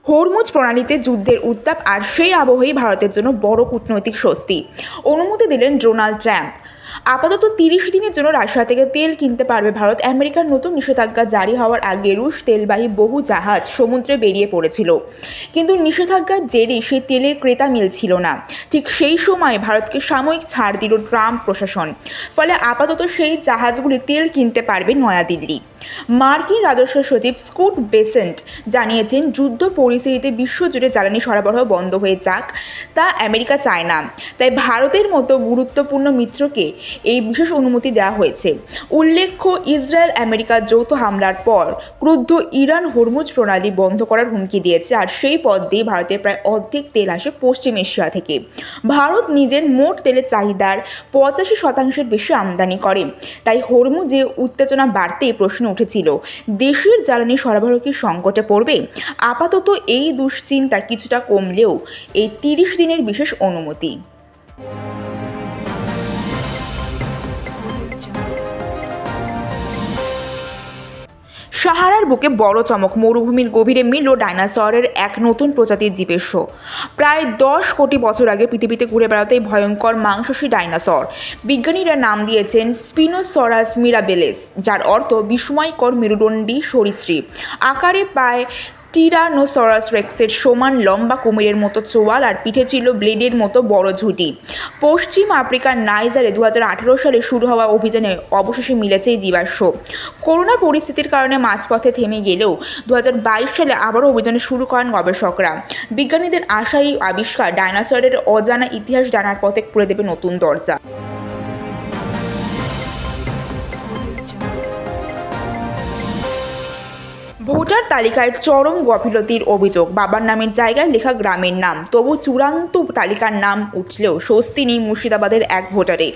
Hormuz প্রণালীতে যুদ্ধের উত্তাপ আর সেই আবহেই ভারতের জন্য বড় কূটনৈতিক স্বস্তি অনুমতি দিলেন ডোনাল্ড ট্রাম্প। আপাতত 30 দিনের জন্য রাশিয়া থেকে তেল কিনতে পারবে ভারত। আমেরিকার নতুন নিষেধাজ্ঞা জারি হওয়ার আগে রুশ তেলবাহী বহু জাহাজ সমুদ্রে বেরিয়ে পড়েছিল, কিন্তু নিষেধাজ্ঞার জেরে সেই তেলের ক্রেতা মিলছিল না। ঠিক সেই সময় ভারতকে সাময়িক ছাড় দিল ট্রাম্প প্রশাসন। ফলে আপাতত সেই জাহাজগুলি তেল কিনতে পারবে নয়াদিল্লি। মার্কিন রাজস্ব সচিব স্কট বেসেন্ট জানিয়েছেন, যুদ্ধ পরিস্থিতিতে বিশ্বজুড়ে জ্বালানি সরবরাহ বন্ধ হয়ে যাক তা আমেরিকা চায় না। তাই ভারতের মতো গুরুত্বপূর্ণ মিত্রকে এই বিশেষ অনুমতি দেওয়া হয়েছে। উল্লেখ্য, ইসরায়েল আমেরিকার যৌথ হামলার পর ক্রুদ্ধ ইরান হরমুজ প্রণালী বন্ধ করার হুমকি দিয়েছে, আর সেই পথ দিয়ে ভারতের প্রায় অর্ধেক তেল আসে পশ্চিম এশিয়া থেকে। ভারত নিজের মোট তেলের চাহিদার 85% বেশি আমদানি করে। তাই হরমুজে উত্তেজনা বাড়তেই প্রশ্ন উঠেছিল, দেশের জ্বালানি সরবরাহ কি সংকটে পড়বে? আপাতত এই দুশ্চিন্তা কিছুটা কমলেও এই 30 দিনের বিশেষ অনুমতি সাহারার বুকে বড় চমক, মরুভূমির গভীরে মিলল ডাইনোসরের এক নতুন প্রজাতির জীবের শো। প্রায় 10 কোটি বছর আগে পৃথিবীতে ঘুরে বেড়াতে এই ভয়ঙ্কর মাংসাশী ডাইনোসর বিজ্ঞানীরা নাম দিয়েছেন স্পিনোসরাস মিরাবেলেস, যার অর্থ বিস্ময়কর মেরুদণ্ডী সরীসৃপ। আকারে প্রায় টিরানোসরাস রেক্সের সমান লম্বা, কুমিরের মতো চোয়াল আর পিঠে ছিল ব্লেডের মতো বড় ঝুঁটি। পশ্চিম আফ্রিকার নাইজারে 2018 সালে শুরু হওয়া অভিযানে অবশেষে মিলেছে এই জীবাশ্ম। করোনা পরিস্থিতির কারণে মাঝপথে থেমে গেলেও 2022 সালে আবারও অভিযান শুরু করেন গবেষকরা। বিজ্ঞানীদের আশা, এই আবিষ্কার ডাইনোসরের অজানা ইতিহাস জানার পথে খুলে দেবে নতুন দরজা। ভোটার তালিকায় চরম গাফিলতির অভিযোগ, বাবার নামের জায়গায় লেখা গ্রামের নাম। তবু চূড়ান্ত তালিকার নাম উঠলেও স্বস্তি নেই মুর্শিদাবাদের এক ভোটারের।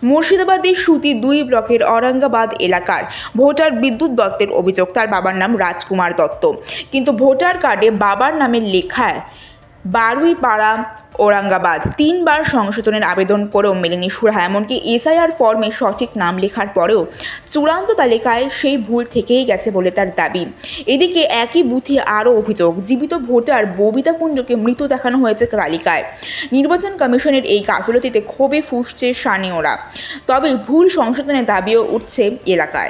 মুর্শিদাবাদের সুতি 2 ব্লকের অরঙ্গাবাদ এলাকার ভোটার বিদ্যুৎ দত্তের অভিযোগ, তার বাবার নাম রাজকুমার দত্ত, কিন্তু ভোটার কার্ডে বাবার নামের লেখায় বারুইপাড়া ঔরঙ্গাবাদ। 3 বার সংশোধনের আবেদন করেও মেলেনি সুরাহা। এমনকি এসআইআর ফর্মে সঠিক নাম লেখার পরেও চূড়ান্ত তালিকায় সেই ভুল থেকেই গেছে বলে তার দাবি। এদিকে একই বুথে আরও অভিযোগ, জীবিত ভোটার ববিতা কুণ্ডকে মৃত দেখানো হয়েছে তালিকায়। নির্বাচন কমিশনের এই গাফিলতিতে ক্ষোভে ফুঁসছে স্থানীয়রা। তবে ভুল সংশোধনের দাবিও উঠছে এলাকায়।